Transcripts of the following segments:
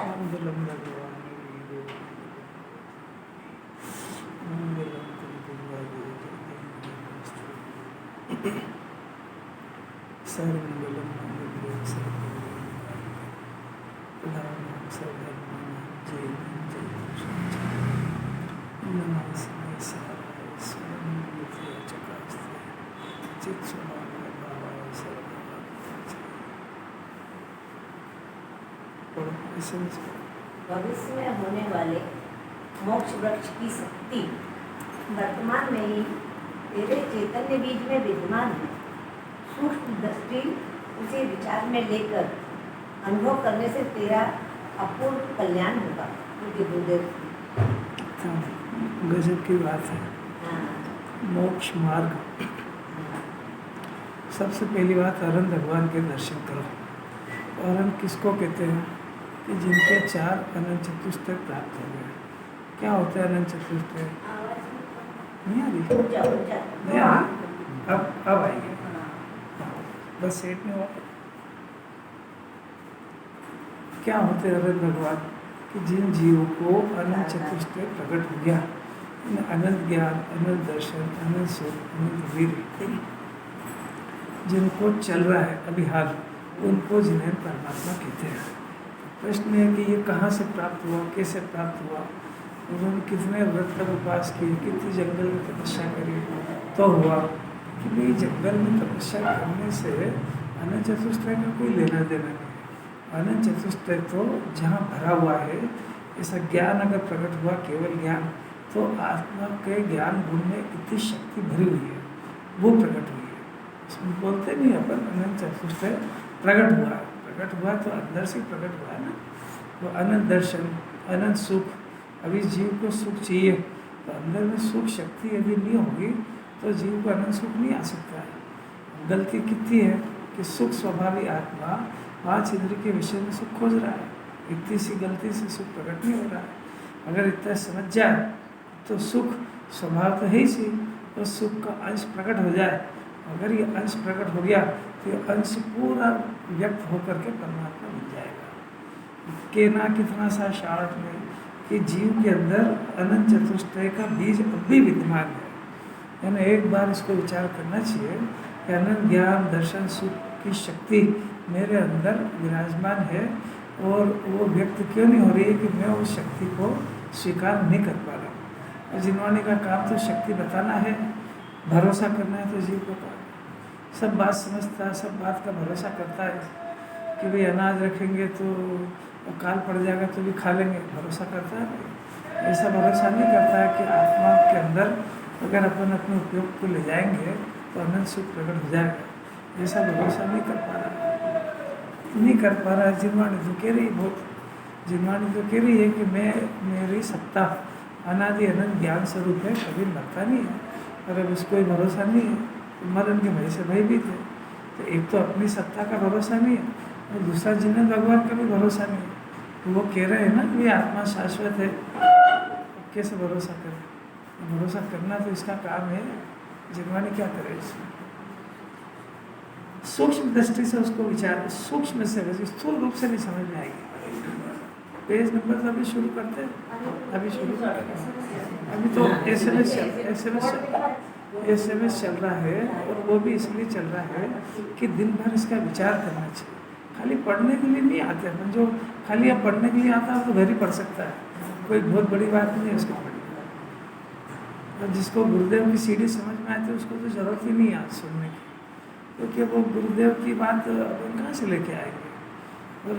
मंगलम भगवान मंगलम सर्वमंगलम मंगलम सर्वमंगलम सर्वधर्माणां जय जय नमः शिवाय स्वयं चकास्ते चित्स्वभावाय भावाय भविष्य में होने वाले मोक्ष वृक्ष की शक्ति वर्तमान में ही तेरे चैतन्य बीज में विद्यमान है। सूक्ष्म दृष्टि उसे विचार में लेकर अनुभव करने से तेरा अपूर्व कल्याण होगा। गुरुदेव गजब की बात है। मोक्ष मार्ग, सबसे पहली बात अनंत भगवान के दर्शन करो। अनंत किसको कहते हैं कि जिनके चार अनंत चतुष्टय प्राप्त हो गए। क्या होता है अनंत चतुष्टय? नहीं आ रही? नहीं आ रही? अब आएगी। बस सेट नहीं हुआ। क्या होते हैं अनंत भगवान कि जिन जीवों को अनंत चतुष्टय प्रकट हो गया, अनंत ज्ञान, अनंत दर्शन, अनंत सुख, अनंत वीर्य, जिनको चल रहा है अभी हाल, उनको जिन्हें परमात्मा कहते हैं। प्रश्न है कि ये कहाँ से प्राप्त हुआ, कैसे प्राप्त हुआ, उन्होंने कितने व्रत तक उपवास किए, कितनी जंगल में तपस्या करी तो हुआ कि भाई जंगल में तपस्या करने से अनंत चतुष्टय का कोई लेना देना नहीं। अनंत चतुष्टय तो जहाँ भरा हुआ है, ऐसा ज्ञान अगर प्रकट हुआ, केवल ज्ञान, तो आत्मा के ज्ञान गुण में इतनी शक्ति भरी हुई है, वो प्रकट हुई है। इसमें बोलते नहीं अपन अनंत चतुष्टय प्रकट हुआ। प्रकट हुआ तो अंदर से प्रकट हुआ ना। तो अनंत दर्शन, अनंत सुख, अभी जीव को सुख चाहिए तो अंदर में सुख शक्ति यदि नहीं होगी तो जीव को अनंत सुख नहीं आ सकता है। गलती कितनी है कि सुख स्वभावी आत्मा 5 इंद्रिय के विषय में सुख खोज रहा है। इतनी सी गलती से सुख प्रकट नहीं हो रहा है। अगर इतना समझ जाए तो सुख स्वभाव तो है ही सी, तो सुख का अंश प्रकट हो जाए। अगर ये अंश प्रकट हो गया तो ये अंश पूरा व्यक्त होकर के परमात्मा मिल जाएगा। कहना कितना सा शार्ट में कि जीव के अंदर अनंत चतुष्टय का बीज अब भी विद्यमान है। यानी एक बार इसको विचार करना चाहिए कि अनंत ज्ञान, दर्शन, सुख की शक्ति मेरे अंदर विराजमान है और वो व्यक्त क्यों नहीं हो रही है कि मैं उस शक्ति को स्वीकार नहीं कर पा रहा हूँ। और जिन्होंने का काम तो शक्ति बताना है, भरोसा करना है, तो जीव को काम सब बात समझता है, सब बात का भरोसा करता है कि भाई अनाज रखेंगे तो काल पड़ जाएगा तो भी खा लेंगे, भरोसा करता है। ऐसा भरोसा नहीं करता है कि आत्मा के अंदर अगर अपन अपने उपयोग को ले जाएंगे तो अनंत सुख प्रकट हो जाएगा। ऐसा भरोसा नहीं कर पा रहा है। जिनवाणी तो कह रही बहुत, जिनवाणी तो कह रही है कि मेरी सत्ता अनादि अनंत ज्ञान स्वरूप है, कभी मरता नहीं है। और अब इसको भरोसा नहीं है तो मरण के भय से भयभीत है। तो एक तो अपनी सत्ता का भरोसा नहीं है और दूसरा जिन्हें भगवान का भी भरोसा नहीं है। तो वो कह रहे हैं ना कि आत्मा शाश्वत है, कैसे भरोसा करें? भरोसा करना तो इसका काम है। जिनवाणी क्या करे इसमें? सूक्ष्म दृष्टि से उसको विचार, सूक्ष्म से, स्थूल रूप से नहीं समझ में आएगी। पेज नंबर तो अभी शुरू करते हैं, अभी शुरू करते हैं। अभी तो एसएमएस चल रहा है और वो भी इसलिए चल रहा है कि दिन भर इसका विचार करना चाहिए। खाली पढ़ने के लिए नहीं आते हैं। जो खाली अब पढ़ने के लिए आता है तो घर ही पढ़ सकता है, कोई बहुत बड़ी बात नहीं है उसको पढ़ने। और जिसको गुरुदेव की सीढ़ी समझ में आती है उसको तो ज़रूरत ही नहीं है आज सुनने की, क्योंकि वो गुरुदेव की बात अपन कहाँ से लेके आएंगे। और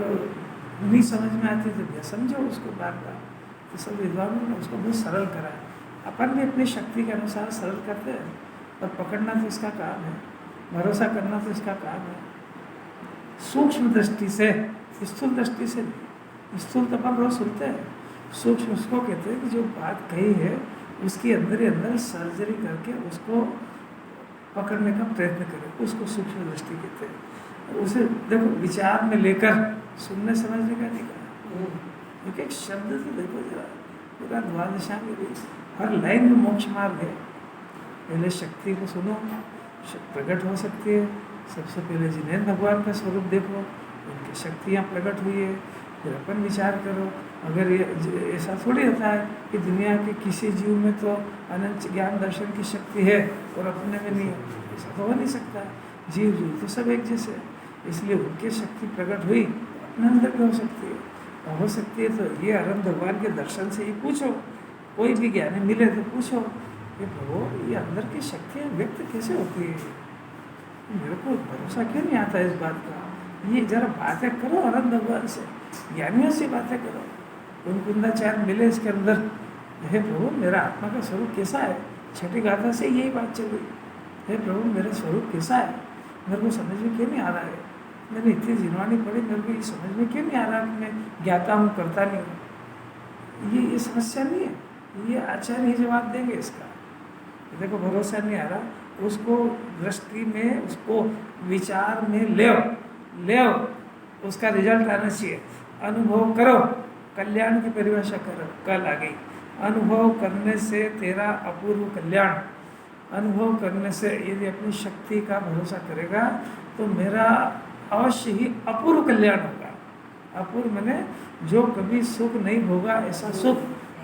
नहीं समझ में आती तो भैया समझो उसको बार बार। तो सब विद्वानों ने उसको बहुत सरल करा है। अपन भी अपनी शक्ति के अनुसार सरल करते हैं, और पकड़ना तो इसका काम है, भरोसा करना तो इसका काम है। सूक्ष्म दृष्टि से, स्थूल दृष्टि से नहीं। स्थूल तो अपन रोज सुनते हैं, सूक्ष्म उसको कहते हैं कि जो बात कही है उसकी अंदर ही अंदर सर्जरी करके उसको पकड़ने का प्रयत्न करें, उसको सूक्ष्म दृष्टि कहते हैं। उसे देखो विचार में लेकर सुनने समझने का नहीं कहा। एक एक शब्द तो देखो जरा, पूरा द्वादशा में भी हर लाइन में मोक्ष मार्ग है। पहले शक्ति को सुनो, प्रकट हो सकती है। सबसे पहले जिन्हें भगवान का स्वरूप देखो, उनकी शक्तियाँ प्रकट हुई है। फिर अपन विचार करो। अगर ये ऐसा थोड़ी होता है कि दुनिया के किसी जीव में तो अनंत ज्ञान दर्शन की शक्ति है और अपने में नहीं है, ऐसा तो हो नहीं सकता। जीव जीव तो सब एक जैसे है, इसलिए उनकी शक्ति प्रकट हुई अपने अंदर भी हो सकती है। और हो सकती है तो ये अरम भगवान के दर्शन से ही पूछो, कोई भी ज्ञानी मिले तो पूछो कि प्रभु ये अंदर की शक्तियाँ व्यक्त कैसे होती है, मेरे को भरोसा क्यों नहीं आता इस बात का। ये जरा बातें करो आनंद भगवान से, ज्ञानियों से बातें करो। कुंदाचार्य मिले इसके अंदर, हे प्रभु मेरा आत्मा का स्वरूप कैसा है। छठी गाथा से यही बात चल रही, हे प्रभु मेरा स्वरूप कैसा है, मेरे को समझ में क्यों नहीं आ रहा है। मैंने इतनी जिनवानी पढ़ी, मेरे को ये समझ में क्यों नहीं आ रहा कि मैं ज्ञाता हूँ करता नहीं हूँ। ये समस्या नहीं है, ये आचार्य ही जवाब देंगे इसका। देखो भरोसा नहीं आ रहा, उसको दृष्टि में, उसको विचार में ले उसका रिजल्ट आना चाहिए। अनुभव करो, कल्याण की परिभाषा करो, कल आ गई। अनुभव करने से तेरा अपूर्व कल्याण, अनुभव करने से यदि अपनी शक्ति का भरोसा करेगा तो मेरा अवश्य ही अपूर्व कल्याण होगा। अपूर्व मैंने जो कभी सुख नहीं होगा ऐसा सुख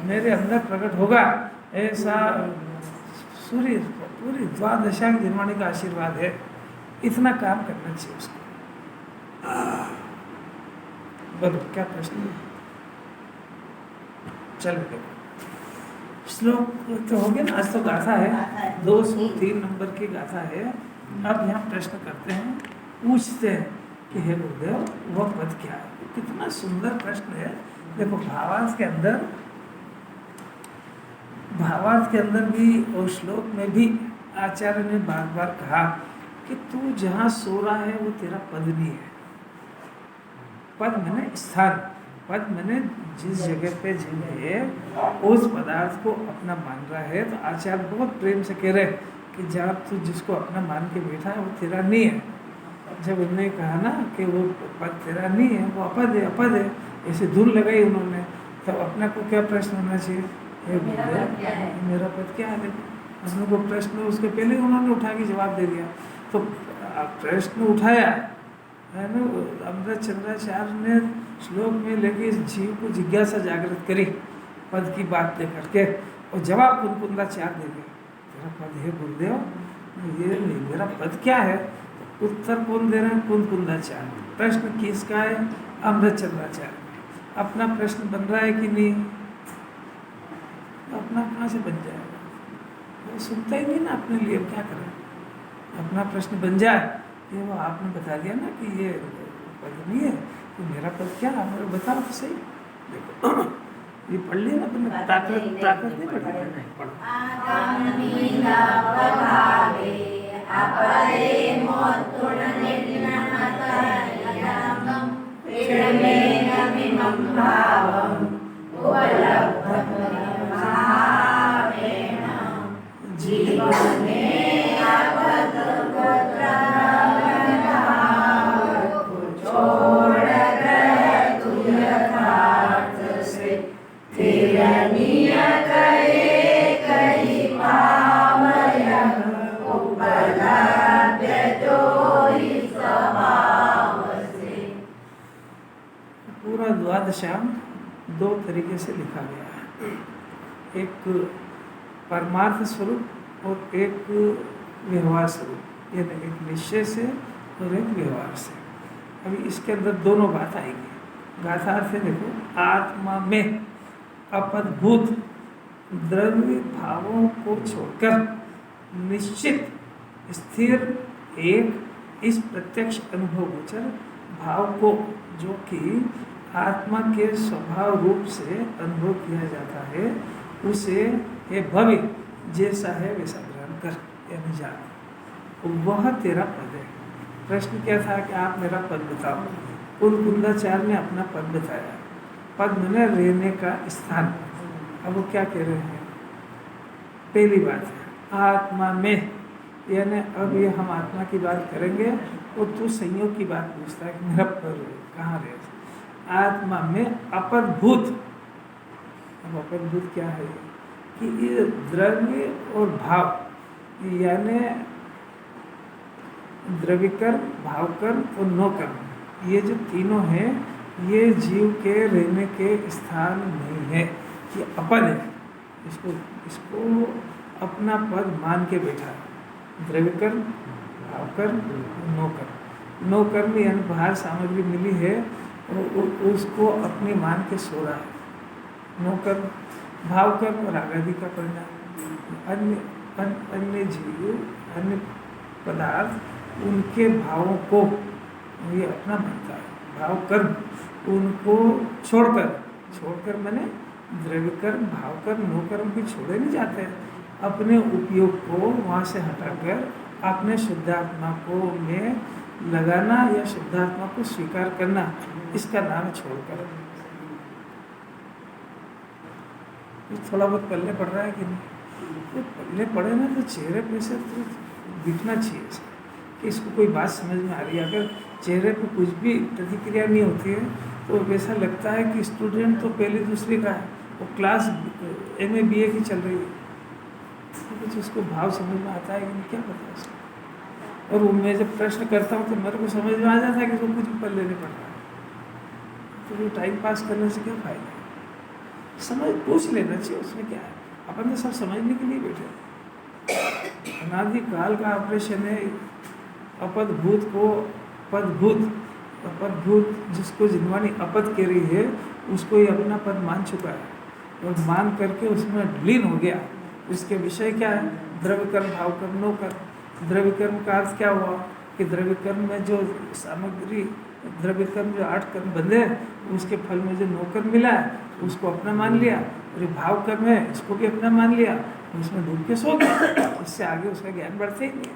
मेरे अंदर प्रकट होगा, ऐसा सूर्य पूरी द्वादशांग निर्माणी का आशीर्वाद है। इतना काम करना चाहिए उसको। बोलो क्या प्रश्न। चलो देखो श्लोक तो हो गया ना, आज तो गाथा है, 203 नंबर की गाथा है। अब यहाँ प्रश्न करते हैं, पूछते हैं कि हे गुरुदेव वह पद क्या है। कितना सुंदर प्रश्न है। देखो भावार्थ के अंदर भी और श्लोक में भी आचार्य ने बार बार कहा कि तू जहाँ सो रहा है वो तेरा पद नहीं है। पद मैंने स्थान, पद मैंने जिस जगह पे जिन्हें है उस पदार्थ को अपना मान रहा है। तो आचार्य बहुत प्रेम से कह रहे कि जहाँ तू जिसको अपना मान के बैठा है वो तेरा नहीं है। जब उन्होंने कहा ना कि वो पद तेरा नहीं है, वो अपद है, अपद है, ऐसे धुन लगाई उन्होंने, तब अपना को क्या प्रश्न होना चाहिए, मेरा पद क्या है। उसने को प्रश्न उसके पहले उन्होंने उठा के जवाब दे दिया। तो प्रश्न उठाया है ना, अमृत चंद्राचार्य ने श्लोक में लेके इस जीव को जिज्ञासा जागृत करी पद की बात लेकर के, और जवाब कुंदाचार्य दे दिया, तेरा पद है गुरुदेव, ये नहीं, मेरा पद क्या है। उत्तर कौन दे रहे हैं, कुंदाचार्य। प्रश्न किसका है, अमृत चंद्राचार्य। अपना प्रश्न बन रहा है कि नहीं, अपना कहाँ से बन जाएगा, वो सुनता ही नहीं ना अपने लिए, क्या करें। अपना प्रश्न बन जाए, ये वो आपने बता दिया ना कि ये पद नहीं है, तो मेरा पद क्या है, मेरे बताओ तो सही। देखो ये पढ़ लिया ना तुमने, प्राकृत नहीं पढ़ा, पूरा द्वादशाम दो तरीके से लिखा गया है, एक परमार्थ स्वरूप और एक व्यवहार स्वरूप, यानी एक निश्चय से और एक व्यवहार से। अभी इसके अंदर दोनों बात आएगी। गाथार्थ है, देखो, आत्मा में अपद्भुत द्रव्य भावों को छोड़कर निश्चित स्थिर एक इस प्रत्यक्ष अनुभव गोचर भाव को, जो कि आत्मा के स्वभाव रूप से अनुभव किया जाता है, उसे हे भव्य जैसा है वैसा ग्रहण कर, यानी जान, वह तेरा पद है। प्रश्न क्या था कि आप मेरा पद बताओ। कुंदाचार्य ने अपना पद बताया। पद मैंने रहने का स्थान। अब वो क्या कह रहे हैं, पहली बात है आत्मा में, यानी अब ये हम आत्मा की बात करेंगे और तू संयोग की बात पूछता है कि मेरा पद कहाँ रहे। आत्मा में अपद्भुत, अब अपद्भुत क्या है कि ये द्रव्य और भाव, यानी द्रव्य कर्म, भाव कर्म और नो कर्म, ये जो तीनों हैं ये जीव के रहने के स्थान नहीं है, ये अपन है। इसको इसको अपना पद मान के बैठा है। द्रव्य कर्म, भाव कर्म, नो कर्म। नो कर्म यानी बाहर सामग्री मिली है उसको अपनी मान के सो रहा है। नो कर्म, भाव कर्म और आगादी का परिणाम। अन्य जीव, अन्य पदार्थ उनके भावों को ये अपना मानता है। भाव कर्म उनको छोड़कर मैंने द्रव्य कर्म, भाव कर्म, नो कर्म भी छोड़े नहीं जाते। अपने उपयोग को वहाँ से हटाकर अपने शुद्धात्मा को में लगाना या शुद्धात्मा को स्वीकार करना, इसका नाम छोड़कर। थोड़ा बहुत पल्ले पड़ रहा है कि नहीं? तो पल्ले पड़े ना तो चेहरे पे से तो दिखना चाहिए कि इसको कोई बात समझ में आ रही है। अगर चेहरे पे कुछ भी प्रतिक्रिया नहीं होती है तो वैसा लगता है कि स्टूडेंट तो पहले दूसरे का है, वो क्लास MA BA की चल रही है, तो कुछ उसको भाव समझ में आता है कि नहीं, क्या पता उसको। और वो मैं जब प्रश्न करता हूँ तो मेरे को समझ में आ जाता है कि उसको कुछ भी पल्ले नहीं पड़ रहा है। तो वो टाइम पास करने से क्या फायदा है? समझ पूछ लेना चाहिए, उसमें क्या है। अपन तो सब समझने के लिए बैठे। अनादिकाल का ऑपरेशन है। अपद भूत को पदभूत, अपद भूत जिसको जिनवानी अपद कह रही है उसको ही अपना पद मान चुका है और मान करके उसमें लीन हो गया। इसके विषय क्या है? द्रव्य कर्म, भाव कर्म, नो कर्म। द्रव्य कर्म का अर्थ क्या हुआ कि द्रव्य कर्म में जो सामग्री, द्रव्य कर्म जो 8 कर्म बंधे उसके फल में जो नो कर्म मिला है उसको अपना मान लिया, और भाव कर्म है इसको भी अपना मान लिया, उसमें डूब के सो गया। इससे आगे उसका ज्ञान बढ़ते ही नहीं।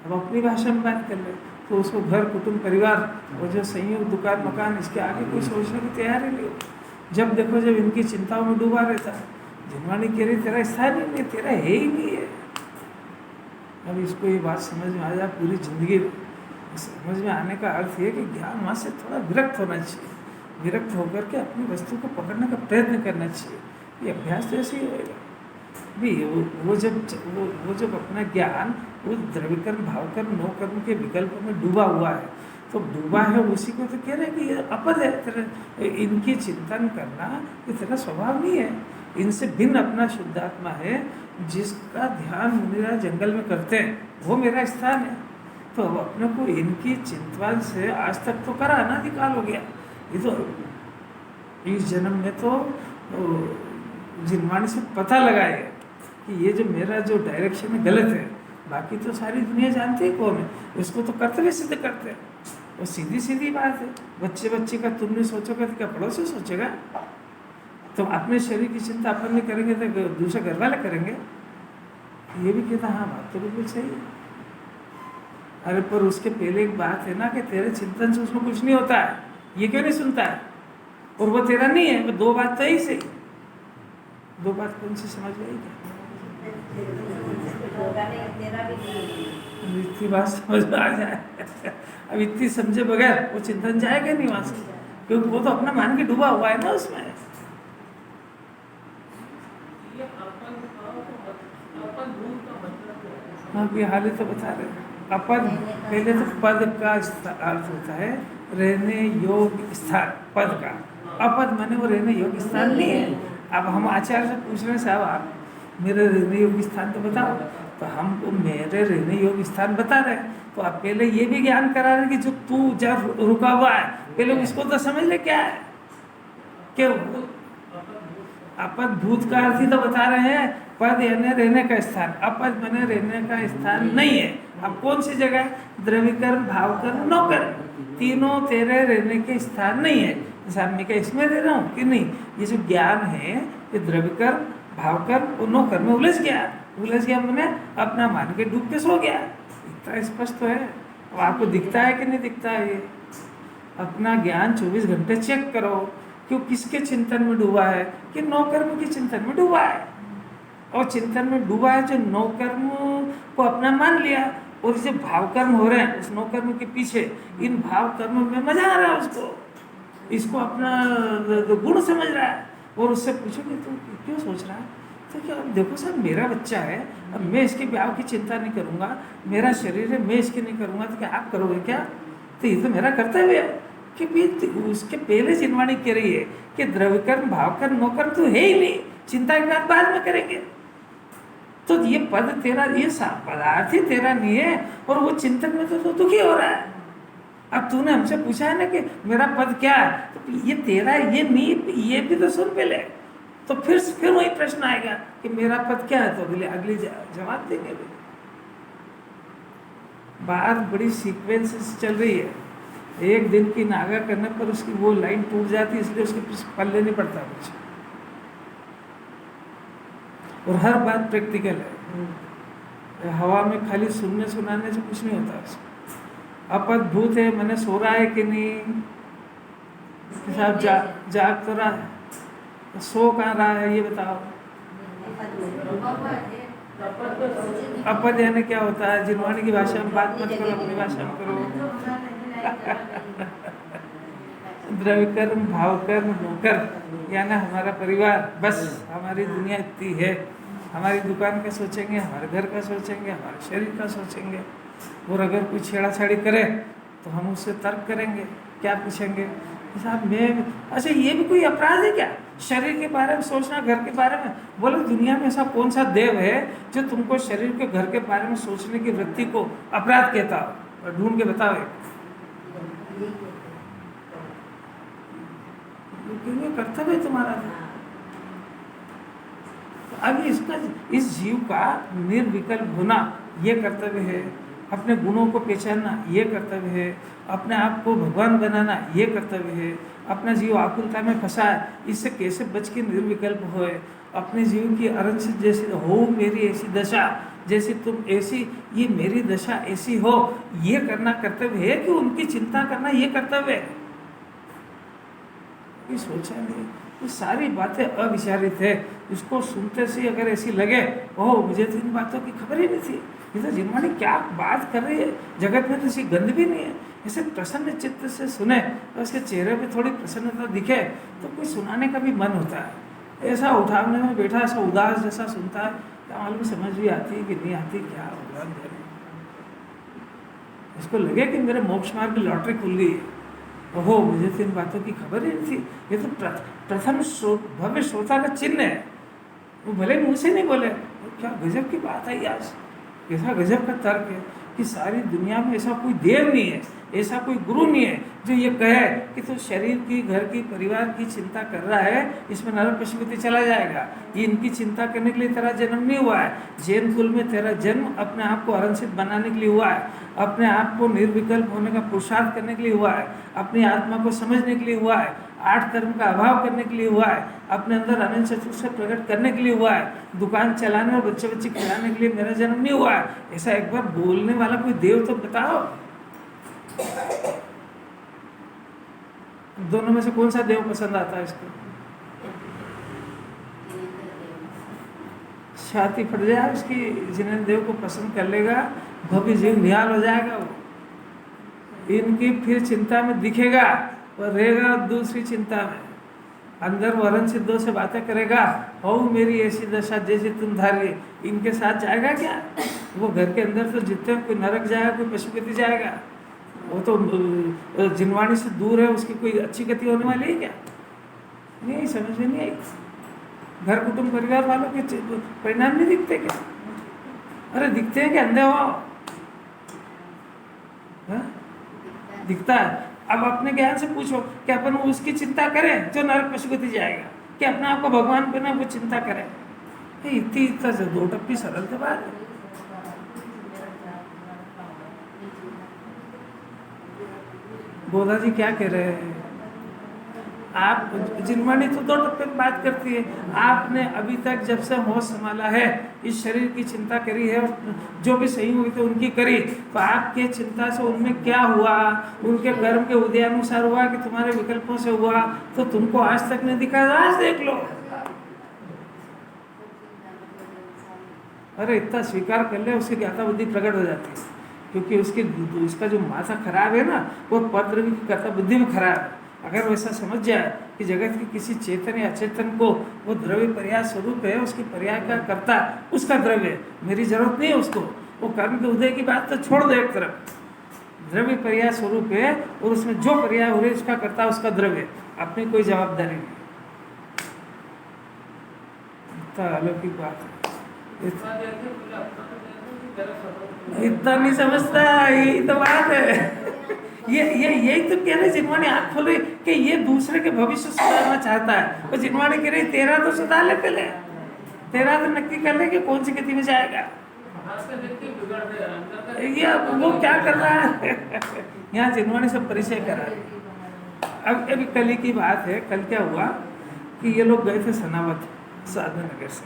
अब अपनी भाषा में बात कर ले तो उसको घर, कुटुंब, परिवार और जो संयोग, दुकान, मकान, इसके आगे कोई सोचने की तैयारी नहीं हो। जब देखो जब इनकी चिंताओं में डूबा रहता है। जिनवानी कह रही तेरा स्थान ही नहीं, तेरा है ही नहीं है। अब इसको ये बात समझ में आ जाए पूरी जिंदगी समझ में आने का अर्थ ये कि ज्ञान वहाँ से थोड़ा विरक्त होना चाहिए। विरक्त होकर के अपनी वस्तु को पकड़ने का प्रयत्न करना चाहिए। ये अभ्यास तो ऐसे ही होएगा भी। वो जब अपना ज्ञान वो द्रव्य कर्म, भाव कर्म, नो कर्म के विकल्प में डूबा हुआ है, तो डूबा है उसी को तो कह रहे हैं कि ये अपद है। तेरा इनकी चिंतन करना ये तेरा स्वभाव नहीं है। इनसे भिन्न अपना शुद्धात्मा है जिसका ध्यान मुनिराज जंगल में करते हैं, वो मेरा स्थान है। तो अब अपने को इनकी चिंतन से आज तक तो करा, अनादिकाल हो गया। ये तो इस जन्म में तो जिनवाणी से पता लगाए कि ये जो मेरा जो डायरेक्शन है गलत है। बाकी तो सारी दुनिया जानती है कौन है, इसको तो कर्तव्य सिद्ध करते हैं। वो सीधी सीधी बात है। बच्चे का तुम नहीं सोचोगे तो क्या पड़ोसी सोचेगा? तो अपने शरीर की चिंता अपन नहीं करेंगे तो दूसरे घर वाले करेंगे। ये भी कहता हाँ बात तो बिल्कुल सही है। अरे पर उसके पहले एक बात है ना कि तेरे चिंतन से उसमें कुछ नहीं होता है, ये क्यों नहीं सुनता है? और वो तेरा नहीं है। वो दो बात तो ही सही। दो बात कौन सी समझ में आई क्या? इतनी बात समझ में आ जाए। अब इतनी समझे बगैर वो चिंतन जाएगा नहीं वहां से, क्योंकि वो तो अपना मान के डूबा हुआ है ना उसमें। हाँ ये हाल ही तो बता रहे हैं। अपद पहले तो पद का अर्थ होता है रहने योग्य स्थान। पद का अपद माने वो रहने योग्य स्थान नहीं है। अब हम आचार्य से पूछ रहे हैं साहब आप मेरे रहने योग्य स्थान तो बताओ, तो हमको मेरे रहने योग्य स्थान बता रहे हैं। तो आप पहले ये भी ज्ञान करा रहे कि जो तू जब रुका हुआ है पहले उसको तो समझ ले क्या है। क्यों अपद भूत का अर्थ ही तो बता रहे हैं। पद यानी रहने का स्थान, अपद माने रहने का स्थान नहीं है। अब कौन सी जगह? द्रव्य कर्म, भाव कर्म, नो कर्म, तीनों तेरे रहने के स्थान नहीं है। मैं क्या इसमें रह रहा हूँ कि नहीं? ये जो ज्ञान है ये द्रव्य कर्म, भाव कर्म और नो कर्म में उलझ गया मैंने अपना मान के डूब के सो गया। इतना स्पष्ट तो है। अब आपको दिखता है कि नहीं दिखता है? ये अपना ज्ञान 24 घंटे चेक करो कि वो किसके चिंतन में डूबा है कि नो कर्म के चिंतन में डूबा है। और चिंतन में डूबा है जो नो कर्म को अपना मान लिया, और जो भाव कर्म हो रहे हैं उस नो कर्म के पीछे, इन भाव कर्म में मजा आ रहा है उसको, इसको अपना गुण समझ रहा है। और उससे पूछो कि तू क्यों सोच रहा है? तो क्या देखो साहब मेरा बच्चा है, अब मैं इसके ब्याह की चिंता नहीं करूँगा, मेरा शरीर है मैं इसकी नहीं करूँगा, तो क्या आप करोगे क्या? तो ये तो मेरा कर्तव्य है। कि भी उसके पहले जिनवाणी कह रही है कि द्रव्यकर्म भावकर्म नौकर्म तो है ही नहीं, चिंता की बात बाद में करेंगे। तो ये पद तेरा, ये पदार्थ ही तेरा नहीं है और वो चिंतन में तो दुखी हो रहा है। अब तूने हमसे पूछा है ना कि मेरा पद क्या है, तो ये तेरा ये नहीं, ये भी तो सुन पहले। तो फिर वही प्रश्न आएगा कि मेरा पद क्या है, तो अगली जवाब देंगे। बात बड़ी सीक्वेंस से चल रही है। एक दिन की नागा करने पर उसकी वो लाइन टूट जाती है, इसलिए उसके पल्ले नहीं पड़ता कुछ। और हर बात प्रैक्टिकल है, हवा में खाली सुनने सुनाने से कुछ नहीं होता। अपद भूत है, मैंने सो रहा है कि नहीं, साहब जाग तो रहा है, सो कहाँ रहा है ये बताओ। अपद यानी क्या होता है, जिनवाणी की भाषा में बात मत करो, अपनी भाषा में करो। द्रव्यकर्म भावकर्म नौकर यानी हमारा परिवार, बस हमारी दुनिया इतनी है। हमारी दुकान का सोचेंगे, हमारे घर का सोचेंगे, हमारे शरीर का सोचेंगे। और अगर कोई छेड़ाछाड़ी करे तो हम उससे तर्क करेंगे, क्या पूछेंगे, साहब मैं, अच्छा ये भी कोई अपराध है क्या, शरीर के बारे में सोचना, घर के बारे में। बोले दुनिया में ऐसा कौन सा देव है जो तुमको शरीर के घर के बारे में सोचने की वृत्ति को अपराध कहता हो, और ढूंढ के बताओ। क्योंकि कर्तव्य है तुम्हारा। अब इसका, इस जीव का निर्विकल्प होना ये कर्तव्य है, अपने गुणों को पहचानना ये कर्तव्य है, अपने आप को भगवान बनाना ये कर्तव्य है। अपना जीव आकुलता में फंसा है, इससे कैसे बच के निर्विकल्प होए। अपने जीव की अरंश जैसी हो मेरी ऐसी दशा, जैसी तुम ऐसी ये मेरी दशा ऐसी हो, ये करना कर्तव्य है कि उनकी चिंता करना ये कर्तव्य है। ये सोचा नहीं, ये सारी बातें अविचारित है। इसको सुनते से अगर ऐसी लगे, ओह मुझे तो इन बातों की खबर ही नहीं थी, ये तो जिनवाणी क्या बात कर रही है, जगत में तो ऐसी गंध भी नहीं है। ऐसे प्रसन्न चित्त से सुने तो उसके चेहरे पे थोड़ी प्रसन्नता दिखे तो कोई सुनाने का भी मन होता है। ऐसा उठावने में बैठा ऐसा उदास जैसा सुनता है, क्या मालूम समझ भी आती है कि नहीं आती, क्या होगा। इसको लगे कि मेरे मोक्ष मार्ग की लॉटरी खुल गई है, ओहो मुझे तो इन बातों की खबर ही नहीं थी। ये तो प्रथम भव्य श्रोता का चिन्ह है। वो भले मुँह से नहीं बोले, क्या गजब की बात है आज, ऐसा गजब का तर्क है कि सारी दुनिया में ऐसा कोई देव नहीं है, ऐसा कोई गुरु नहीं है जो ये कहे कि तो शरीर की, घर की, परिवार की चिंता कर रहा है, इसमें नरक पशुपति चला जाएगा। ये इनकी चिंता करने के लिए तेरा जन्म नहीं हुआ है। जैन कुल में तेरा जन्म अपने आप को अरंसित बनाने के लिए हुआ है, अपने आप को निर्विकल्प होने का पुरुषार्थ करने के लिए हुआ है, अपनी आत्मा को समझने के लिए हुआ है, 8 कर्म का अभाव करने के लिए हुआ है, अपने अंदर अनंत चतुर्थ प्रकट करने के लिए हुआ है, दुकान चलाने और बच्चे बच्चे खिलाने के लिए मेरा जन्म नहीं हुआ है। ऐसा एक बार बोलने वाला कोई देव तो बताओ। दोनों में से कौन सा देव पसंद आता है इसको? छाती फट जाए उसकी, जिन्हें देव को पसंद कर लेगा भव्य जीव निहाल हो जाएगा वो। इनकी फिर चिंता में दिखेगा और रहेगा दूसरी चिंता में। अंदर वरण सिद्धों से बातें करेगा, हो मेरी ऐसी दशा जैसी तुम धारिए। इनके साथ जाएगा क्या? वो घर के अंदर तो जितने, कोई नरक जाएगा, कोई पशुपति जाएगा। वो तो जिनवाणी से दूर है, उसकी कोई अच्छी गति होने वाली है क्या? नहीं, समझ में नहीं आई। घर कुटुंब परिवार वालों के परिणाम नहीं दिखते क्या? अरे दिखते हैं कि अंधे हो? दिखता है। अब अपने ज्ञान से पूछो कि अपन उसकी चिंता करें जो नरक पशुपति जाएगा, कि अपने आप को भगवान बना वो चिंता करें? इतनी दो टप्पी सरल के बाद बोधा जी क्या कह रहे हैं? आप जिनवाणी तो 2 टप्पे में बात करती है। आपने अभी तक जब से होश संभाला है इस शरीर की चिंता करी है, और जो भी सही हुई तो उनकी करी, तो आपके चिंता से उनमें क्या हुआ? उनके कर्म के उदयानुसार हुआ कि तुम्हारे विकल्पों से हुआ? तो तुमको आज तक नहीं दिखा, आज देख लो। अरे इतना स्वीकार कर ले, उसकी ज्ञाता बुद्धि प्रकट हो जाती है। क्योंकि उसका जो माथा खराब है ना, वो पद की कर्ता बुद्धि में खराब है। अगर वैसा समझ जाए कि जगत के किसी चेतन या अचेतन को वो द्रव्य पर्याय स्वरूप है, उसकी पर्याय का कर्ता उसका द्रव्य है, मेरी जरूरत नहीं है उसको। वो कर्म के उदय की बात तो छोड़ दो एक तरफ, द्रव्य पर्याय स्वरूप है और उसमें जो पर्याय हो रही है उसका कर्ता उसका द्रव्य, अपनी कोई जवाबदारी नहीं। इतना अलौकिक बात है, इतना नहीं समझता, यही तो बात है। यही तो कह रहे जिनवाणी आँख खोल रही कि ये दूसरे के भविष्य सुधारना चाहता है, और जिनवाणी कह रही तेरा तो सुधार ले, पहले तेरा तो नक्की कर ले कि कौन सी गति में जाएगा। ये वो क्या कर रहा है यहाँ जिनवाणी से परिचय करा रहे। अब अभी कल की बात है, कल क्या हुआ कि ये लोग गए थे सनावत साधन नगर से।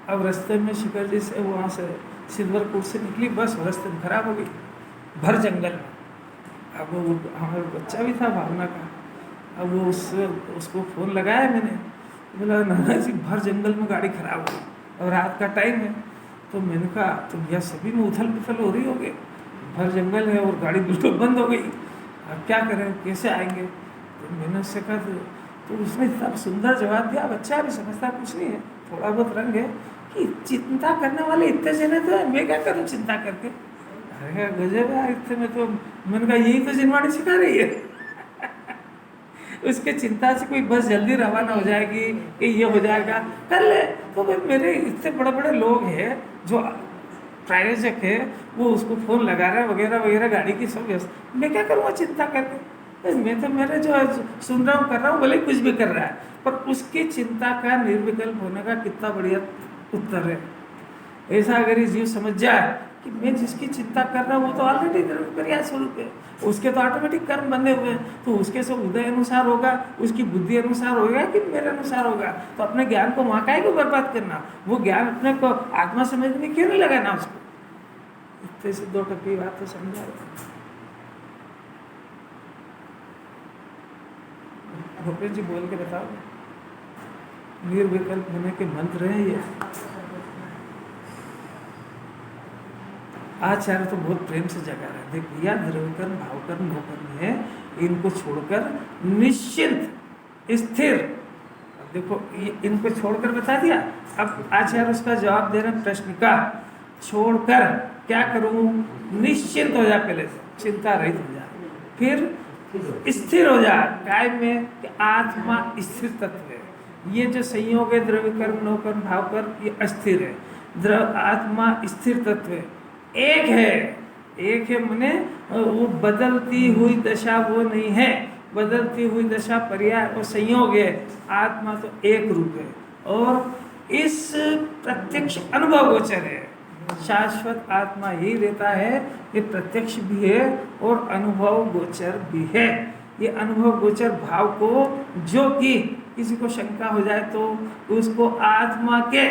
अब रास्ते में शिखर जी से वहाँ से सिल्वरपुर से निकली बस, रास्ते में खराब हो गई भर जंगल में। अब वो हमारा बच्चा भी था भावना का, अब वो उसको फ़ोन लगाया मैंने, बोला नाना जी भर जंगल में गाड़ी खराब हो गई और रात का टाइम है। तो मैंने कहा तो भैया सभी में उथल पुथल हो रही होगी, भर जंगल है और गाड़ी बिल्कुल बंद हो गई, अब क्या करें, कैसे आएंगे। तो मैंने उससे कहा, तो उसने इतना सुंदर जवाब दिया, बच्चा भी समझता कुछ नहीं है, थोड़ा बहुत रंग है, कि चिंता करने वाले इतने जने तो मैं क्या करूँ चिंता करके। अरे गजब है इतने में तो। मैंने कहा यही तो जिनवाणी सिखा रही है उसके चिंता से कोई बस जल्दी रवाना हो जाएगी कि ये हो जाएगा, कर ले। तो भाई मेरे इतने बड़े बड़े लोग हैं जो प्रायोजक है, वो उसको फ़ोन लगा रहा है वगैरह वगैरह, गाड़ी की सब व्यवस्था, मैं क्या करूँगा चिंता करके। मैं तो मेरे जो सुन रहा हूँ कर रहा हूँ, भले कुछ भी कर रहा है, पर उसकी चिंता का निर्विकल्प होने का कितना बढ़िया उत्तर है। ऐसा अगर ये जीव समझ जाए कि मैं जिसकी चिंता कर रहा हूँ वो तो ऑलरेडी पर्याय स्वरूप है, उसके तो ऑटोमेटिक कर्म बंधे हुए हैं, तो उसके सब उदय अनुसार होगा, उसकी बुद्धि अनुसार होगा कि मेरे अनुसार होगा। तो अपने ज्ञान को वहाँ काहे को बर्बाद करना, वो ज्ञान अपने को आत्मा समझने क्यों नहीं लगाना उसको। इतने से दो टप्पी बात तो समझा रहे। भूपेश जी बोल के बताओ, निर्विकल्प होने के मंत्र हैं ये। आचार्य तो बहुत प्रेम से जगा रहे हैं, देख भैया द्रव्यकर्म भावकर्म नौकर्म है, इनको छोड़कर निश्चिंत स्थिर, देखो ये इनको छोड़कर बता दिया। अब आचार्य उसका जवाब दे रहे हैं प्रश्न का, छोड़कर क्या करूं, निश्चिंत हो जा, पहले से चिंता रहित हो जा, फिर स्थिर हो जा काय में कि आत्मा स्थिर तत्व है। ये जो संयोग है द्रव्य कर्म नौकर्म भाव कर्म, ये अस्थिर है। आत्मा स्थिर तत्व है, एक है मने वो बदलती हुई दशा वो नहीं है, बदलती हुई दशा पर्याय और संयोग है। आत्मा तो एक रूप है और इस प्रत्यक्ष अनुभव गोचर है। शाश्वत आत्मा यही रहता है कि प्रत्यक्ष भी है और अनुभव गोचर भी है। ये अनुभव गोचर भाव को जो कि किसी को शंका हो जाए तो उसको आत्मा के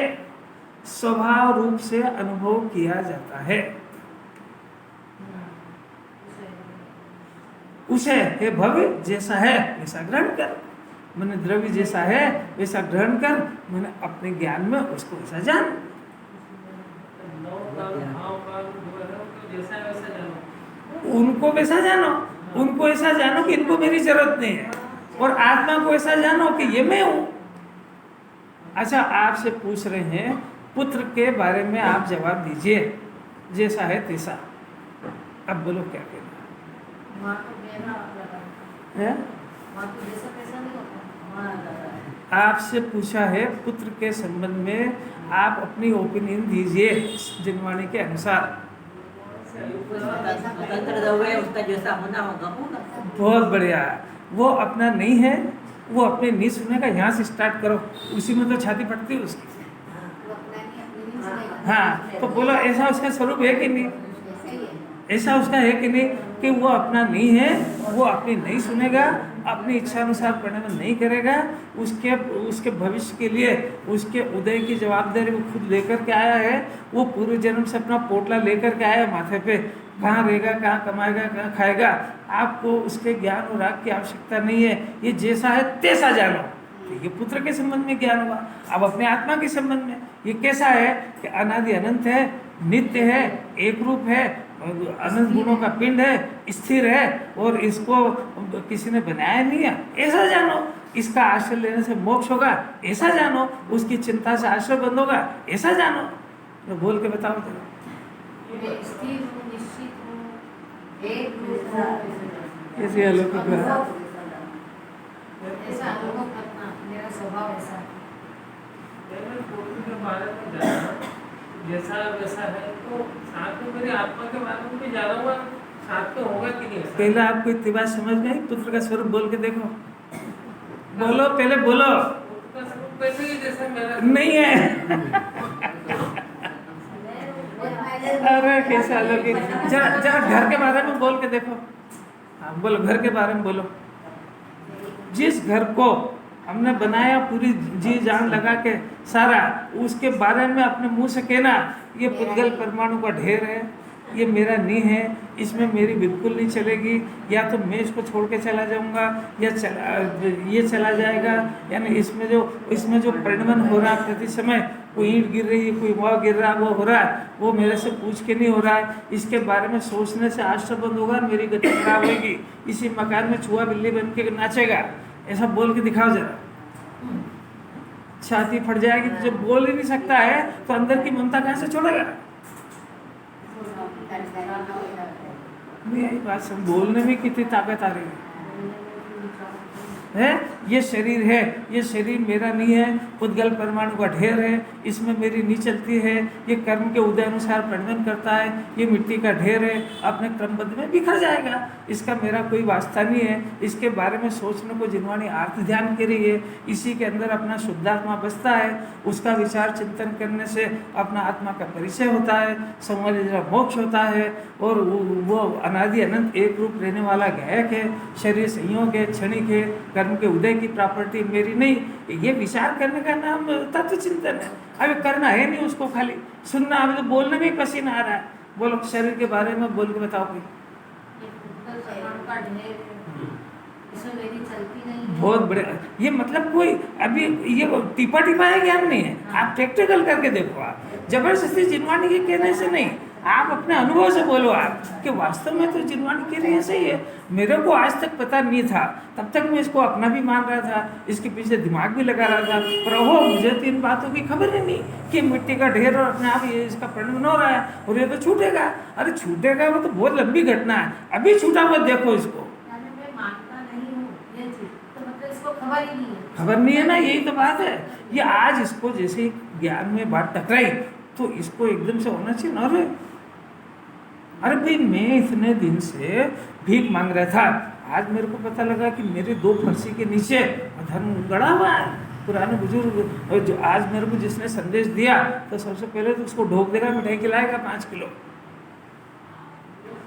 स्वभाव रूप से अनुभव किया जाता है। उसे हे भव्य जैसा है वैसा ग्रहण कर, मैंने द्रव्य जैसा है वैसा ग्रहण कर, मैंने अपने ज्ञान में उसको वैसा जान। उनको वैसा जानो, उनको ऐसा जानो कि इनको मेरी जरूरत नहीं है, और आत्मा को ऐसा जानो कि ये मैं हूं। अच्छा आपसे पूछ रहे हैं पुत्र के बारे में, आप जवाब दीजिए, जैसा है तैसा। अब बोलो क्या कहना है? आपसे पूछा है पुत्र के संबंध में, आप अपनी ओपिनियन दीजिए जिनवाणी के अनुसार। बहुत बढ़िया, वो अपना नहीं है, वो अपने नहीं सुनेगा, यहाँ से स्टार्ट करो, उसी में तो छाती फटती है उसकी। हाँ तो बोलो ऐसा उसका स्वरूप है कि नहीं, ऐसा उसका है कि नहीं कि वो अपना नहीं है, वो अपनी नहीं सुनेगा, अपनी इच्छा अनुसार परिणाम नहीं करेगा, उसके भविष्य के लिए उसके उदय की जवाबदारी वो खुद लेकर के आया है। वो पूर्व जन्म से अपना पोटला लेकर के आया माथे पे, कहाँ रहेगा, कहाँ कमाएगा, कहाँ खाएगा। आपको उसके ज्ञान और राग की आवश्यकता नहीं है, ये जैसा है तैसा जानो। तो ये पुत्र के संबंध में ज्ञान हुआ। अब अपने आत्मा के संबंध में ये कैसा है कि अनादि अनंत है, नित्य है, एक रूप है, अनंत गुणों का पिंड है, स्थिर है, और इसको किसी ने बनाया नहीं है, ऐसा जानो। इसका आश्रय लेने से मोक्ष होगा, ऐसा जानो। उसकी चिंता से आश्रय बंद होगा, ऐसा जानो। तो बोल के बताओ जरा। एक रूप ऐसे अलौकिक रहा। ऐसा अनुभव करना मेरा स्वभाव ऐसा है। मैं फोटो के बारे में जाना जैसा वैसा है, तो साथ में मेरी आत्मा के बारे में भी जाना हुआ, साथ में होगा कि नहीं ऐसा? पहले आपको इतनी बात समझ में आई? पुत्र का स्वरूप बोल के देखो, बोलो, पहले बोलो। पुत्र का स्वरूप वैसे ही जैसा मेरा नहीं है। अरे कैसा अलौकिक। जरा जरा घर के बारे में बोल के देखो। हाँ बोलो, घर के बारे में बोलो। जिस घर को हमने बनाया पूरी जी जान लगा के सारा, उसके बारे में अपने मुंह से कहना ये पुद्गल परमाणु का ढेर है, ये मेरा नहीं है, इसमें मेरी बिल्कुल नहीं चलेगी, या तो मैं इसको छोड़ के चला जाऊंगा या ये चला जाएगा। यानी इसमें जो परिणमन हो रहा है प्रति समय, कोई ईंट गिर रही है, कोई वह गिर रहा है, वो हो रहा है, वो मेरे से पूछ के नहीं हो रहा है। इसके बारे में सोचने से आश्चर्य बंद होगा, मेरी गति खराब होगी, इसी मकान में चूहा बिल्ली बन के नाचेगा। ऐसा बोल के दिखाओ जरा, छाती फट जाएगी। तो जब बोल ही नहीं सकता है तो अंदर की ममता कहाँ से छोड़ेगा? यही बात सब बोलने में कितनी ताकत आ रही है। ये शरीर है, ये शरीर मेरा नहीं है, पुद्गल परमाणु का ढेर है, इसमें मेरी नहीं चलती है, ये कर्म के उदय अनुसार परिणमन करता है, ये मिट्टी का ढेर है, अपने क्रमबद्ध में बिखर जाएगा, इसका मेरा कोई वास्ता नहीं है। इसके बारे में सोचने को जिनवाणी आर्त ध्यान के रही है, इसी के अंदर अपना शुद्धात्मा बसता है, उसका विचार चिंतन करने से अपना आत्मा का परिचय होता है, समझ मोक्ष होता है, और वो अनादि अनंत एक रूप रहने वाला गायक है, शरीर संयोग है, क्षणिक है, कर्म के उदय की प्रॉपर्टी मेरी नहीं। ये विचार करने का नाम तत्व चिंतन है। अभी करना है नहीं उसको, खाली सुनना। अभी तो बोलने में ही पसीना आ रहा है। बोलो, शरीर के बारे में बोल के बताओ कोई। बहुत बढ़िया। ये मतलब कोई अभी ये टिपा टिपा है ज्ञान नहीं है, आप प्रैक्टिकल करके देखो। आप जबरदस्ती जिनवाणी के कहने से नहीं, आप अपने अनुभव से बोलो आप कि वास्तव में तो जिनवाणी कह रही है सही है। मेरे को आज तक पता नहीं था, तब तक मैं इसको अपना भी मान रहा था, इसके पीछे दिमाग भी लगा रहा था, पर ओहो मुझे तो इन बातों की खबर ही नहीं कि मिट्टी का ढेर और अपने आप ये इसका परिणमन हो रहा है और ये तो छूटेगा। अरे छूटेगा, वो तो बहुत लंबी घटना है, अभी छूटा हुआ देखो इसको। खबर नहीं है ना, यही तो बात है। ये आज इसको जैसे ज्ञान में बात टकराई तो इसको एकदम से होना चाहिए ना। अरे भाई, मैं इतने दिन से भीख मांग रहा था, आज मेरे को पता लगा कि मेरे 2 फरसी के नीचे धर्म गड़ा हुआ है। पुराने बुजुर्ग और जो आज मेरे को जिसने संदेश दिया, तो सबसे पहले तो उसको ढोक देगा, मिठाई खिलाएगा 5 किलो।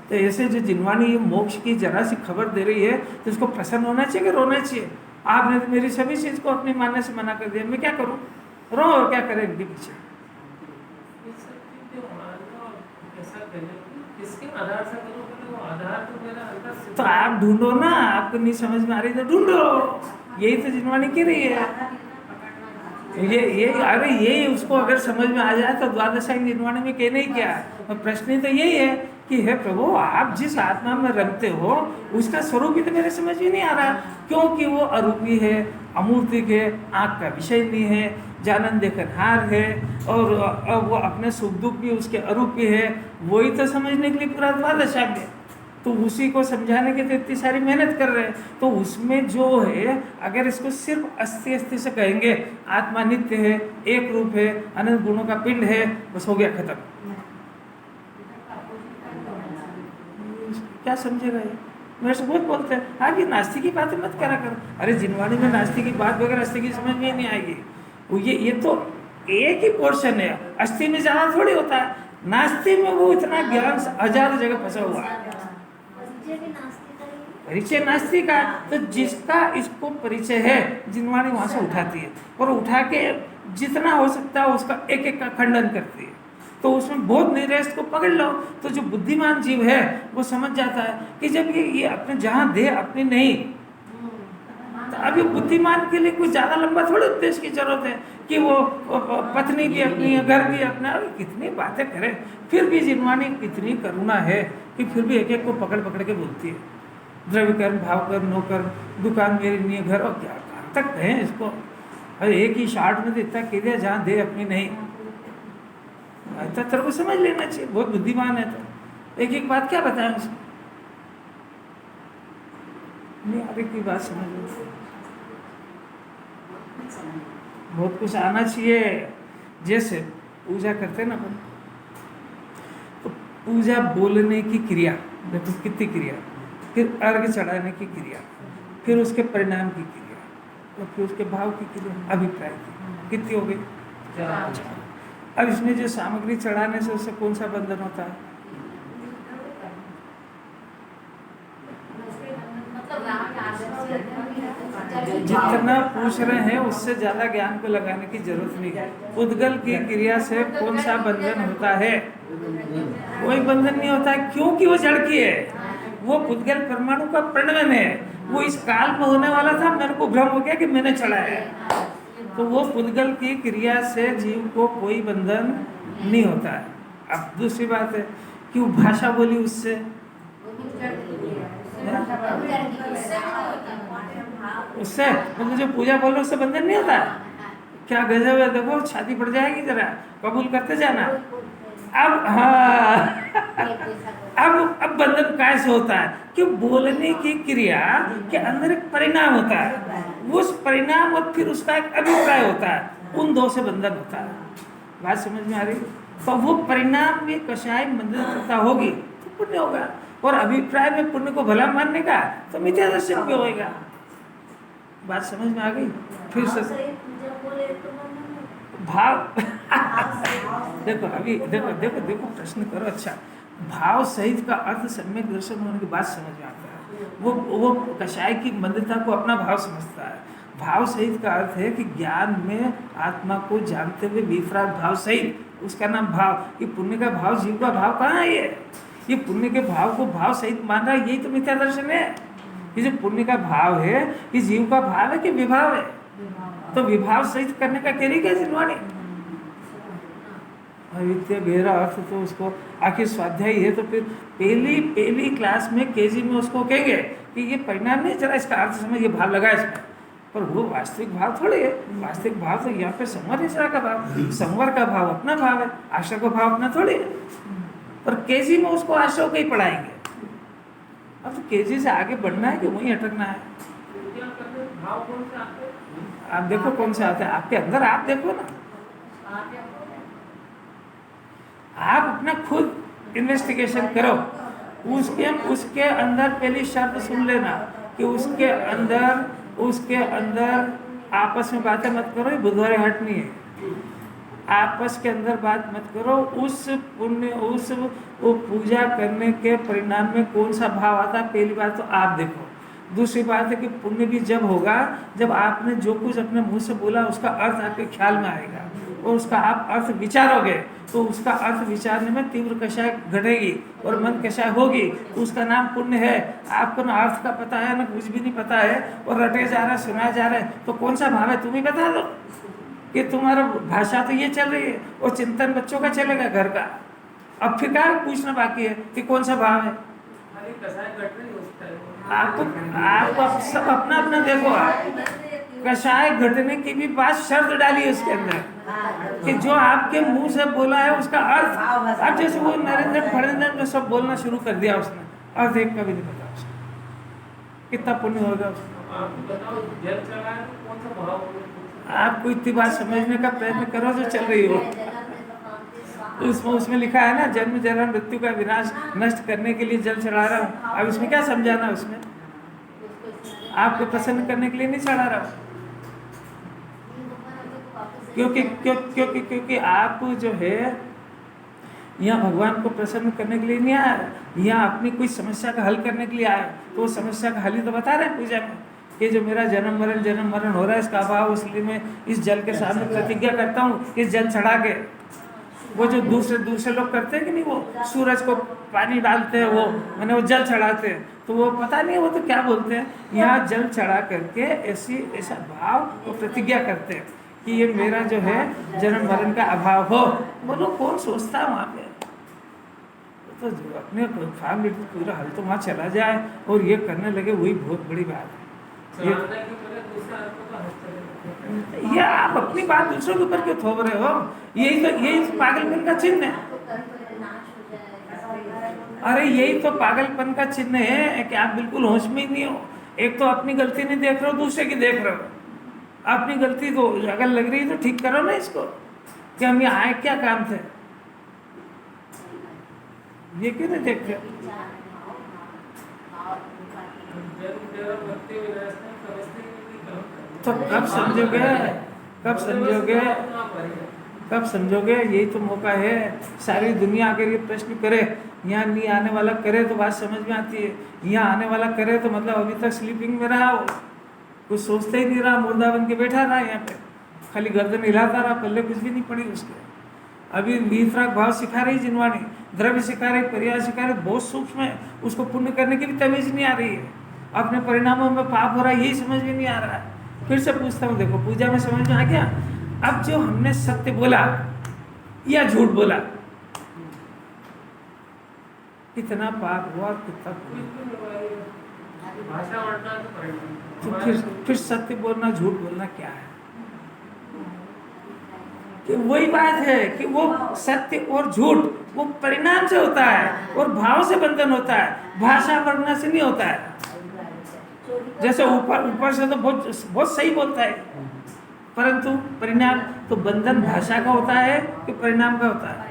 तो ऐसे जो जिनवाणी ये मोक्ष की जरा सी खबर दे रही है, तो इसको प्रसन्न होना चाहिए कि रोना चाहिए? आपने तो मेरी सभी चीज़ को अपनी मानने से मना कर दिया, मैं क्या करूँ? रो और क्या करें इनके पीछे? किसके आधार से करो, वो आधार तो मेरा अंदर से। तो आप ढूंढो ना, आपको नहीं समझ में आ रही तो ढूंढो। यही तो जिनवाणी की रही है। ये अरे यही उसको अगर समझ में आ जाए तो द्वादशाई जिनवाणी में कहने ही क्या। और प्रश्न ही तो यही है कि हे प्रभु, आप जिस आत्मा में रमते हो उसका स्वरूप ही तो मेरे समझ में नहीं आ रहा, क्योंकि वो अरूपी है, अमूर्तिक है, आँख का विषय नहीं है, जानन देखनहार है, और वो अपने सुख दुख भी उसके अरूपी है। वही तो समझने के लिए पूरा द्वादशा है, तो उसी को समझाने के तो इतनी सारी मेहनत कर रहे हैं। तो उसमें जो है, अगर इसको सिर्फ अस्थि अस्थि से कहेंगे, आत्मा नित्य है, एक रूप है, अनंत गुणों का पिंड है, बस हो गया खत्म। क्या समझेगा ये? मेरे से बहुत बोलते हैं, हाँ ये नास्तिक की बातें मत करा कर। अरे जिनवाणी में नास्तिक की बात वगैरह अस्थि की समझ में ही नहीं आएगी। ये तो एक ही पोर्शन है, अस्थि में ज़्यादा थोड़ी होता है। नास्ति में वो इतना ज्ञान हजारों जगह फंसा हुआ है। परिचय नास्तिक का, तो जिसका इसको परिचय है जिनवाणी वहाँ से उठाती है, और उठा के जितना हो सकता है उसका एक एक का खंडन करती है। तो उसमें बहुत निरेस्ट को पकड़ लो, तो जो बुद्धिमान जीव है वो समझ जाता है कि जब ये अपने जहाँ दे अपनी नहीं, तो अभी बुद्धिमान के लिए कोई ज़्यादा लंबा थोड़े उपदेश की जरूरत है कि वो पत्नी भी अपनी है, घर भी अपना। अभी कितनी बातें करें, फिर भी जिनवाणी कितनी करुणा है कि फिर भी एक एक को पकड़ पकड़ के बोलती है। द्रव्य कर्म, भाव कर्म, नो कर्म, दुकान मेरी नहीं है, घर, और क्या कहाँ तक कहें इसको। अरे एक ही शार्ट में तो इतना कह दिया, जहाँ दे अपनी नहीं। तो तेरे को समझ लेना चाहिए, बहुत बुद्धिमान है। तो एक एक बात क्या बताएं उसको। नहीं आगे की बात समझ लो, बहुत कुछ आना चाहिए। जैसे पूजा करते ना अपन, तो पूजा बोलने की क्रिया, देखो कितनी क्रिया, फिर अर्घ चढ़ाने की क्रिया, फिर उसके परिणाम की क्रिया, और फिर उसके भाव की क्रिया, अभिप्राय की, कितनी हो गई? अब इसमें जो सामग्री चढ़ाने से उससे कौन सा बंधन होता है? जितना पूछ रहे हैं उससे ज्यादा ज्ञान को लगाने की जरूरत नहीं है। उद्गल की क्रिया से कौन सा बंधन होता है? कोई बंधन नहीं होता है, क्योंकि वो जड़ की है, वो उद्गल परमाणु का प्रणवन है। वो इस काल में होने वाला था, मेरे को भ्रम हो गया कि मैंने चढ़ाया, तो वो उद्गल की क्रिया से जीव को कोई बंधन नहीं होता है। अब दूसरी बात है कि वो भाषा बोली उससे, उससे मतलब जो पूजा बोल रहे उससे बंधन नहीं होता है। क्या गजब है, देखो शादी पड़ जाएगी, जरा कबूल करते जाना। अब हाँ अब बंधन कैसे होता है कि बोलने की क्रिया के अंदर एक परिणाम होता है, उस परिणाम और फिर उसका एक अभिप्राय होता है, उन दो से बंधन होता है। बात समझ में आ रही? तो वो परिणाम में कषाय बंधनकर्ता होगी तो पुण्य होगा, और अभिप्राय में पुण्य को भला मानने का तो मिथ्या दर्शन भी होगा। बात समझ में आ गई? फिर से भाव देखो अभी देखो देखो देखो प्रश्न करो। अच्छा, भाव सहित का अर्थ सम्यक दर्शन होने की बात समझ में आता है। वो कषाय की मंदता को अपना भाव समझता है। भाव सहित का अर्थ है कि ज्ञान में आत्मा को जानते हुए विपराग भाव सहित, उसका नाम भाव। ये पुण्य का भाव, जीव का भाव कहाँ है? ये पुण्य के भाव को भाव सहित मान रहा है, यही तो मिथ्या दर्शन है। ये जो पुण्य का भाव है ये जीव का भाव है कि विभाव है? तो विभाव सहित करने का कह क्या जिनवाणी? अविद्या गहरा अर्थ तो उसको आखिर स्वाध्याय है, तो फिर पहली क्लास में केजी में उसको कहेंगे कि ये परिणाम नहीं, जरा इसका अर्थ समझ, ये भाव लगा इसमें, पर वो वास्तविक भाव थोड़े है। वास्तविक भाव तो यहाँ पे संवर निश्रा का भाव, संवर का भाव अपना भाव है, आश्रय का भाव अपना थोड़े है। पर केजी में उसको आश्रय को ही पढ़ाएंगे। अब तो केजी से आगे बढ़ना है कि वहीं अटकना है? भाव कौन से आते हैं? आप देखो कौन से आते हैं आपके अंदर, आप देखो ना, आप अपना खुद इन्वेस्टिगेशन करो। उसके अंदर पहली शर्त सुन लेना कि उसके अंदर आपस में बातें मत करो, ये बुधवार हाट नहीं है। आपस के अंदर बात मत करो। उस पुण्य वो पूजा करने के परिणाम में कौन सा भाव आता है, पहली बात तो आप देखो। दूसरी बात है कि पुण्य भी जब होगा जब आपने जो कुछ अपने मुंह से बोला उसका अर्थ आपके ख्याल में आएगा और उसका आप अर्थ विचारोगे, तो उसका अर्थ विचारने में तीव्र कषाय घटेगी और मन कषाय होगी, तो उसका नाम पुण्य है। आपको ना अर्थ का पता है ना कुछ भी नहीं पता है और रटे जा रहा है, सुनाया जा रहा है, तो कौन सा भाव है तुम ही बता दो कि तुम्हारा भाषा तो ये चल रही है और चिंतन बच्चों का चलेगा घर का। अब फिर क्या पूछना बाकी है कि कौन सा भाव है? आपको सब अपना अपना देखो। कषाय घटने की भी बात शर्त डाली है उसके अंदर कि जो आपके मुंह से बोला है उसका अर्थ। अब जैसे वो नरेंद्र फरेंद्र ने सब बोलना शुरू कर दिया, उसने अर्थ एक का भी नहीं पता उसको, कितना पुण्य होगा उसको? आपको इतनी बात समझने का प्रयत्न करो जो चल रही हो। उसमें लिखा है ना, जन्म जरा मृत्यु का विनाश नष्ट करने के लिए जल चढ़ा रहा हूँ। अब इसमें क्या समझाना? उसमें आपको प्रसन्न करने के लिए नहीं चढ़ा रहा, क्योंकि आप जो है यहाँ भगवान को प्रसन्न करने के लिए नहीं आया, यहाँ अपनी कोई समस्या का हल करने के लिए आया। तो वो समस्या का हल ही तो बता रहे हैं पूजा में, ये जो मेरा जन्म मरण हो रहा है इसका अभाव, इसलिए मैं इस जल के सामने प्रतिज्ञा करता हूँ इस जल चढ़ा के। वो जो दूसरे लोग करते हैं कि नहीं, वो सूरज को पानी डालते हैं, वो मैंने वो जल चढ़ाते हैं, तो वो पता नहीं है वो तो क्या बोलते हैं, यहाँ जल चढ़ा करके ऐसा भाव वो प्रतिज्ञा करते हैं कि ये मेरा जो है जन्म मरण का अभाव हो। बोलो कौन सोचता है वहाँ पे? तो अपने फैमिली पूरा हल तो वहाँ चला जाए और ये करने लगे, वही बहुत बड़ी बात है। ये आप अपनी बात दूसरों के ऊपर क्यों थोप रहे हो? यही तो पागलपन का चिन्ह है। अरे यही तो पागलपन का चिन्ह है कि आप बिल्कुल होश में ही नहीं हो। एक तो अपनी गलती नहीं देख रहे हो, दूसरे की देख रहे हो। अपनी गलती तो अगर लग रही है तो ठीक करो ना इसको, कि हम ये आए क्या काम थे, ये क्यों नहीं देखते? तो कब समझोगे, कब समझोगे, कब समझोगे? यही तो मौका है। सारी दुनिया अगर ये प्रश्न करे, यहाँ नहीं आने वाला करे तो बात समझ में आती है। यहाँ आने वाला करे तो मतलब अभी तक स्लीपिंग में रहा हो, कुछ सोचते ही नहीं रहा, मुर्दा बन के बैठा रहा यहाँ पे, खाली गर्दन हिलाता रहा, पल्ले कुछ भी नहीं पड़ी उसके। अभी वितराग भाव सिखा रही जिनवाणी, द्रव्य सिखा रही, पर्याय सिखा रही, बहुत सूक्ष्म है, उसको पुण्य करने की भी तमीज नहीं आ रही है। अपने परिणामों में पाप हो रहा है, यही समझ में नहीं आ रहा है। फिर से पूछता हूँ, देखो पूजा में समझ में आ गया? अब जो हमने सत्य बोला या झूठ बोला, कितना पाप हुआ, कितना भाषा वर्णना तो परिणाम। तो फिर सत्य बोलना झूठ बोलना क्या है? कि वही बात है कि वो सत्य और झूठ वो परिणाम से होता है और भाव से बंधन होता है, भाषा वर्णना से नहीं होता है। जैसे ऊपर से तो बहुत सही बोलता है, परंतु परिणाम तो बंधन भाषा का होता है कि परिणाम का होता है।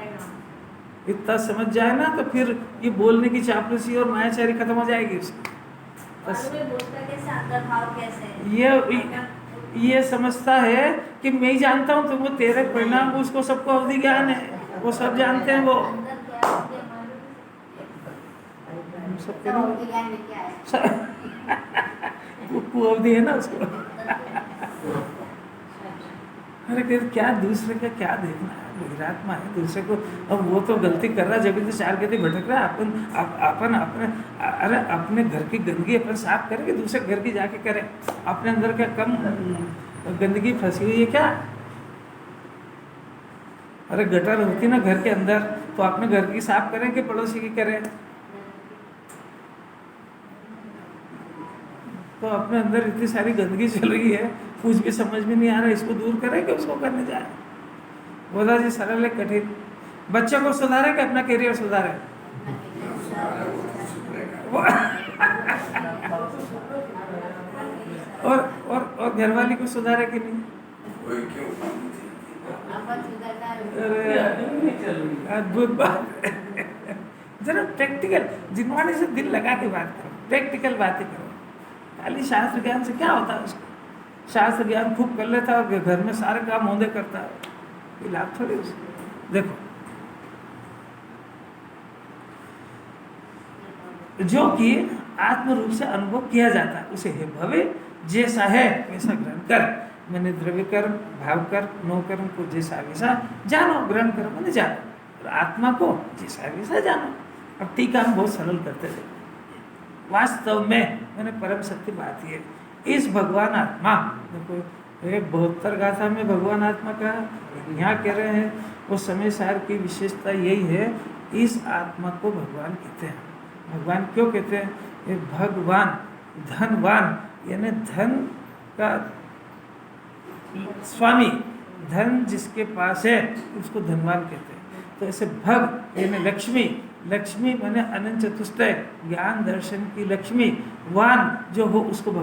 इतना समझ जाए ना तो फिर ये बोलने की चापलूसी और मायाचारी खत्म हो जाएगी उसकी। ये समझता है कि मैं ही जानता हूँ, तो वो तेरे परिणाम, उसको सबको अवधि ज्ञान है, वो सब जानते हैं। वो सबको अवधि है ना उसको। अरे क्या दूसरे का क्या देखना है, विरात्मा है दूसरे को। अब वो तो गलती कर रहा है, जब तो चार गति भटक रहा है। अपन अपने, अरे अपने घर की गंदगी अपन साफ करेंगे, दूसरे घर की जाके करें। अपने अंदर क्या कम गंदगी फंसी हुई है क्या? अरे गटर होती ना घर के अंदर, तो अपने घर की साफ करें कि पड़ोसी की करें? तो अपने अंदर इतनी सारी गंदगी चल रही है, कुछ भी समझ में नहीं आ रहा, इसको दूर करें कि उसको करने जाए? बोला जी सरल है कठिन। बच्चे को सुधारे कि अपना करियर सुधारे? और घरवाली को सुधारे कि नहीं? अद्भुत बात। जरा प्रैक्टिकल जिनवाणी से दिल लगा के बात करो, प्रैक्टिकल बातें करो। खाली शास्त्र ज्ञान से क्या होता है उसको? शास्त्र ज्ञान खूब कर लेता है और घर में सारे काम होंदे करता है, ये लाभ थोड़ी उसको। देखो जो कि आत्म रूप से अनुभव किया जाता है उसे हे भवे जैसा है वैसा ग्रहण कर। मैंने द्रव्य कर्म, भाव कर्म, नो कर्म को जैसा वैसा जानो, ग्रहण करो मैंने जानो, और आत्मा को जैसा वैसा जानो। अब टीका हम बहुत सरल करते थे। वास्तव में मैंने परम सत्य बात है, इस भगवान आत्मा, देखो 72 गाथा में भगवान आत्मा का यहाँ कह रहे हैं, वो समय सार की विशेषता यही है, इस आत्मा को भगवान कहते हैं। भगवान क्यों कहते हैं? ये भगवान धनवान, यानी धन का स्वामी, धन जिसके पास है उसको धनवान कहते हैं। तो ऐसे भग यानी लक्ष्मी, लक्ष्मी माने अनंत चतुष्टय, ज्ञान दर्शन की लक्ष्मी, वान जो हो उसको भगवान